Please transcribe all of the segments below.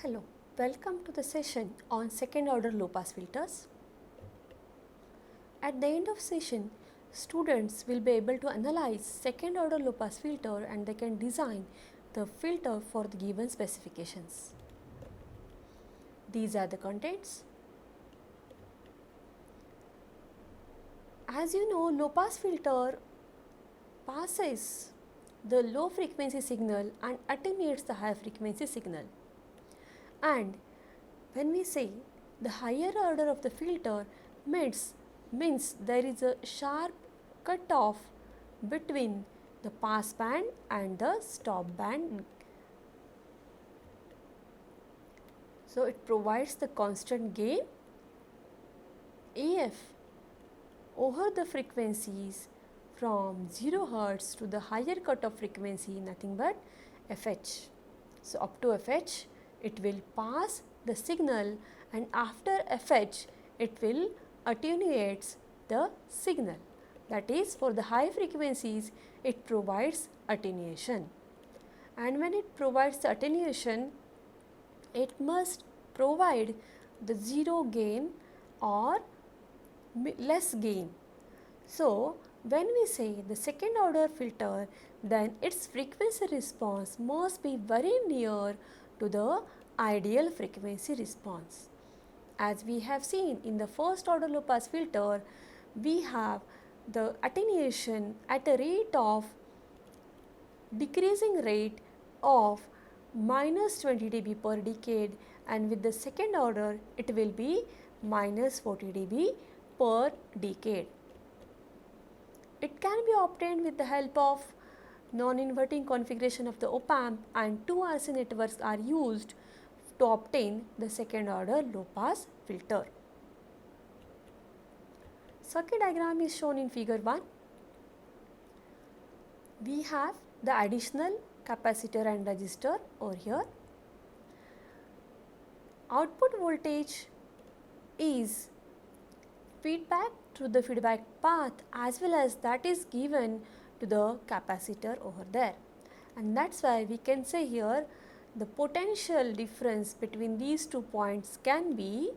Hello, welcome to the session on second order low pass filters. At the end of session, students will be able to analyze second order low pass filter and they can design the filter for the given specifications. These are the contents. As you know, low pass filter passes the low frequency signal and attenuates the high frequency signal. And when we say the higher order of the filter means there is a sharp cutoff between the pass band and the stop band. So it provides the constant gain AF over the frequencies from 0 Hz to the higher cutoff frequency, nothing but FH. So up to FH it will pass the signal, and after FH it will attenuates the signal. That is, for the high frequencies it provides attenuation, and when it provides the attenuation it must provide the zero gain or less gain. So when we say the second order filter, then its frequency response must be very near to the ideal frequency response. As we have seen in the first order low pass filter, we have the attenuation at a rate of decreasing rate of minus 20 dB per decade, and with the second order it will be minus 40 dB per decade. It can be obtained with the help of non-inverting configuration of the op-amp, and two RC networks are used to obtain the second order low pass filter. Circuit diagram is shown in figure 1. We have the additional capacitor and resistor over here. Output voltage is feedback through the feedback path, as well as that is given to the capacitor over there, and that's why we can say here the potential difference between these 2 points can be,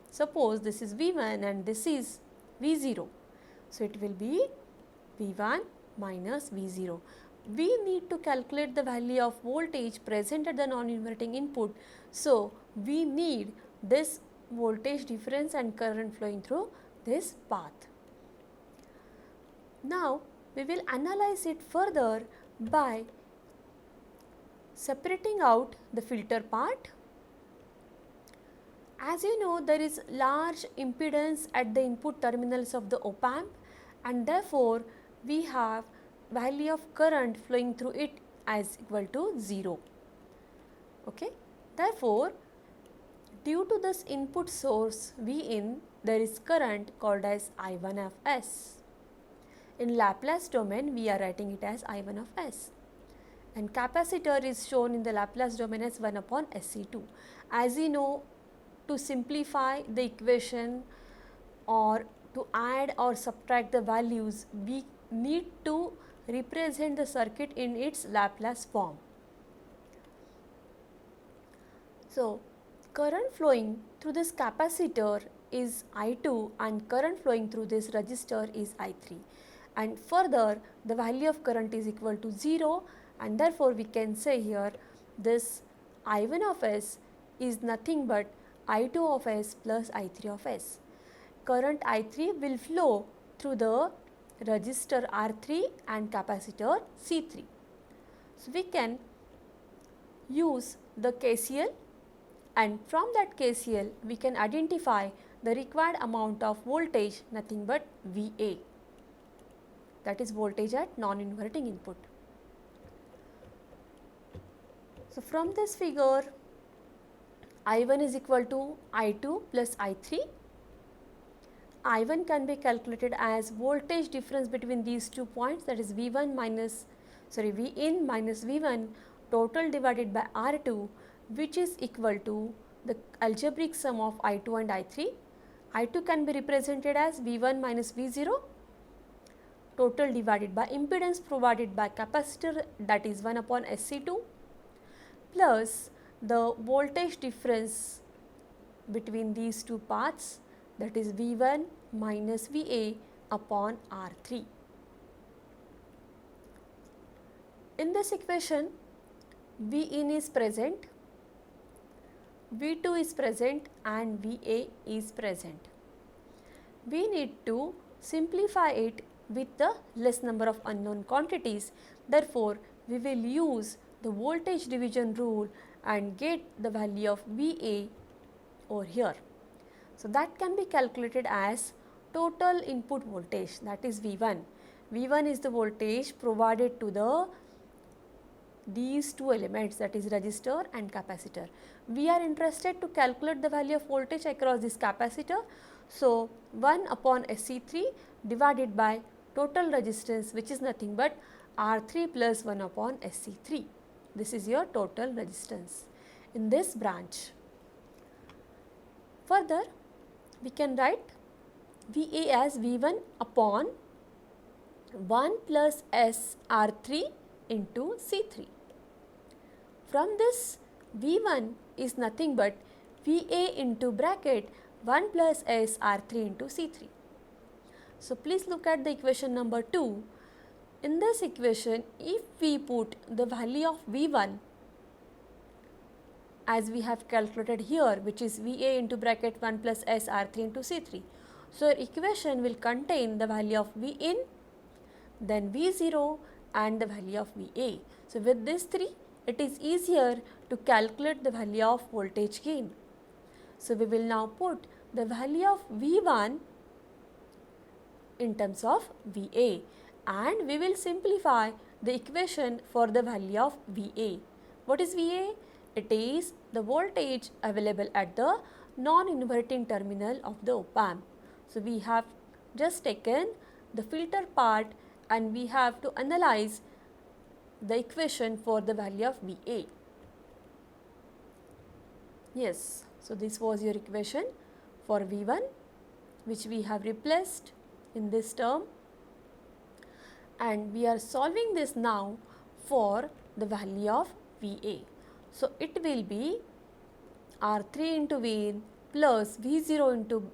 suppose this is V1 and this is V0, so it will be V1 minus V0. We need to calculate the value of voltage present at the non-inverting input, so we need this voltage difference and current flowing through this path. Now we will analyze it further by separating out the filter part. As you know, there is large impedance at the input terminals of the op-amp, and therefore we have value of current flowing through it as equal to 0. Okay. Therefore, due to this input source Vin, there is current called as I1 of S. In Laplace domain, we are writing it as I1 of S, and capacitor is shown in the Laplace domain as 1 upon SC2. As you know, to simplify the equation or to add or subtract the values, we need to represent the circuit in its Laplace form. So current flowing through this capacitor is I2 and current flowing through this resistor is I3, and further the value of current is equal to 0, and therefore we can say here this I1 of S is nothing but I2 of S plus I3 of S. Current I3 will flow through the resistor R3 and capacitor C3. So we can use the KCL, and from that KCL we can identify the required amount of voltage, nothing but VA, that is voltage at non-inverting input. So from this figure, I1 is equal to I2 plus I3. I1 can be calculated as voltage difference between these 2 points, that is Vin minus V1 total divided by R2, which is equal to the algebraic sum of I2 and I3. I2 can be represented as V1 minus V0 total divided by impedance provided by capacitor, that is 1 upon SC2, plus the voltage difference between these two paths, that is V1 minus VA upon R3. In this equation, V in is present, V2 is present and VA is present. We need to simplify it with the less number of unknown quantities. Therefore, we will use the voltage division rule and get the value of VA over here. So, that can be calculated as total input voltage, that is V1. V1 is the voltage provided to these two elements, that is resistor and capacitor. We are interested to calculate the value of voltage across this capacitor. So, 1 upon SC3 divided by total resistance, which is nothing but R3 plus 1 upon SC3. This is your total resistance in this branch. Further, we can write VA as V1 upon 1 plus S R3 into C3. From this, V1 is nothing but VA into bracket 1 plus S R3 into C3. So, please look at the equation number 2. In this equation, if we put the value of V1 as we have calculated here, which is VA into bracket 1 plus S R3 into C3. So, your equation will contain the value of V in, then V0 and the value of VA. So, with these three, it is easier to calculate the value of voltage gain. So, we will now put the value of V1 in terms of VA and we will simplify the equation for the value of VA. What is VA? It is the voltage available at the non-inverting terminal of the op-amp. So, we have just taken the filter part and we have to analyze the equation for the value of VA. Yes, so this was your equation for V1, which we have replaced in this term, and we are solving this now for the value of VA. So, it will be R3 into V plus V0 into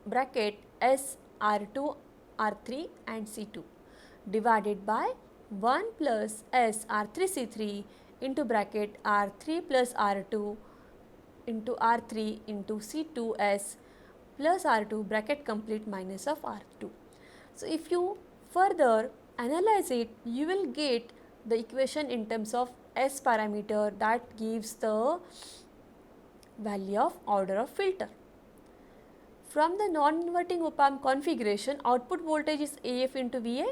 bracket S R2, R3 and C2 divided by 1 plus S R3 C3 into bracket R3 plus R2 into R3 into C2 S plus R2 bracket complete minus of R2. So, if you further analyze it, you will get the equation in terms of S parameter that gives the value of order of filter. From the non-inverting op-amp configuration, output voltage is AF into VA.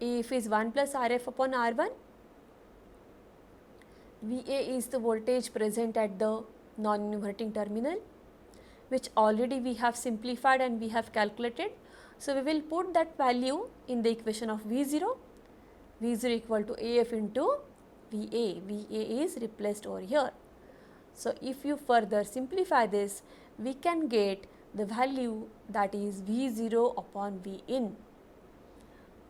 AF is 1 plus RF upon R1. VA is the voltage present at the non-inverting terminal, which already we have simplified and we have calculated. So, we will put that value in the equation of V0. V0 equal to AF into VA. VA is replaced over here. So, if you further simplify this, we can get the value that is V0 upon V in,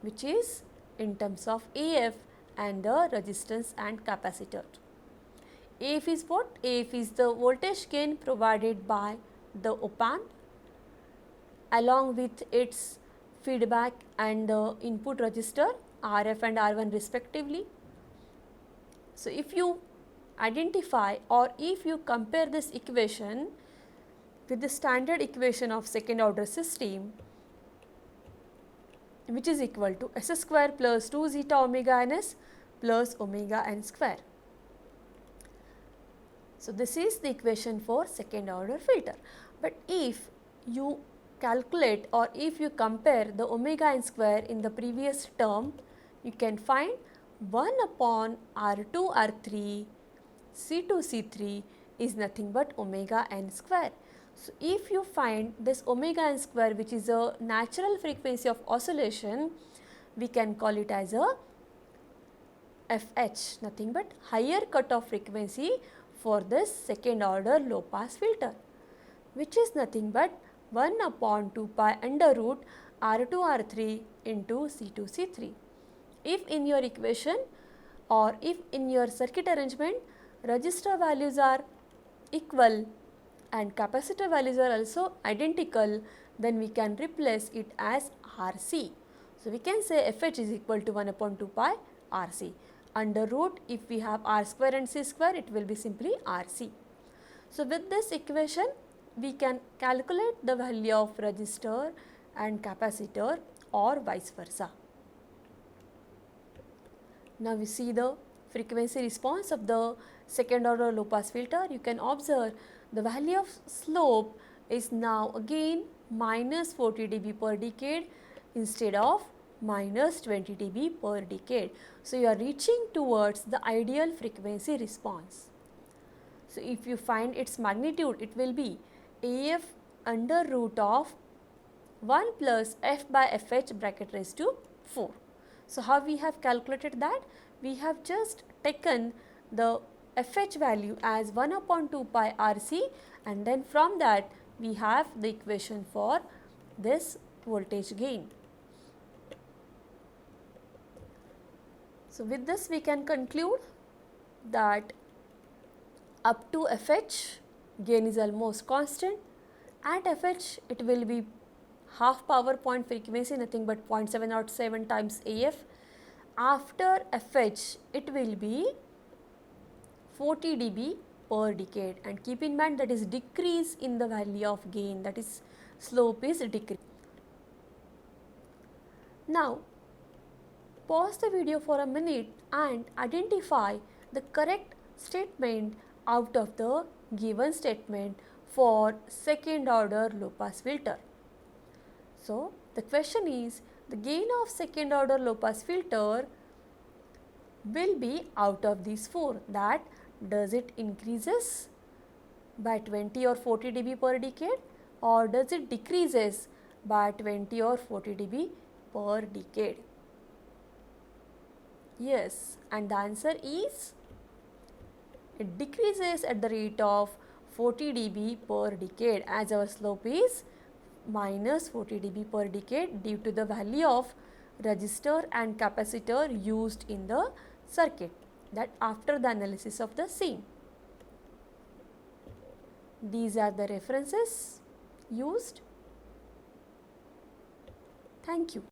which is in terms of AF and the resistance and capacitor. AF is what? AF is the voltage gain provided by the op-amp along with its feedback and the input resistor RF and R1 respectively. So, if you identify or if you compare this equation with the standard equation of second order system, which is equal to S square plus 2 zeta omega ns plus omega n square. So, this is the equation for second order filter. But if you calculate or if you compare the omega n square in the previous term, you can find 1 upon R2 R3 C2 C3 is nothing but omega n square. So, if you find this omega n square, which is a natural frequency of oscillation, we can call it as a FH, nothing but higher cutoff frequency for this second order low pass filter, which is nothing but 1 upon 2 pi under root R2 R3 into C2 C3. If in your equation or if in your circuit arrangement resistor values are equal and capacitor values are also identical, then we can replace it as RC. So, we can say Fh is equal to 1 upon 2 pi RC. Under root, if we have R square and C square, it will be simply RC. So, with this equation, we can calculate the value of resistor and capacitor or vice versa. Now, we see the frequency response of the second order low pass filter. You can observe the value of slope is now again minus 40 dB per decade instead of minus 20 dB per decade. So, you are reaching towards the ideal frequency response. So, if you find its magnitude, it will be AF under root of 1 plus F by Fh bracket raised to 4. So, how we have calculated that? We have just taken the Fh value as 1 upon 2 pi RC, and then from that we have the equation for this voltage gain. So, with this we can conclude that up to Fh gain is almost constant. At Fh it will be half power point frequency, nothing but 0.707 times AF. After Fh it will be 40 dB per decade, and keep in mind that is decrease in the value of gain, that is slope is decrease. Now, pause the video for a minute and identify the correct statement out of the given statement for second order low pass filter. So, the question is, the gain of second order low pass filter will be out of these four, that does it increases by 20 or 40 dB per decade, or does it decreases by 20 or 40 dB per decade? Yes, and the answer is it decreases at the rate of 40 dB per decade, as our slope is minus 40 dB per decade due to the value of resistor and capacitor used in the circuit, that after the analysis of the same. These are the references used. Thank you.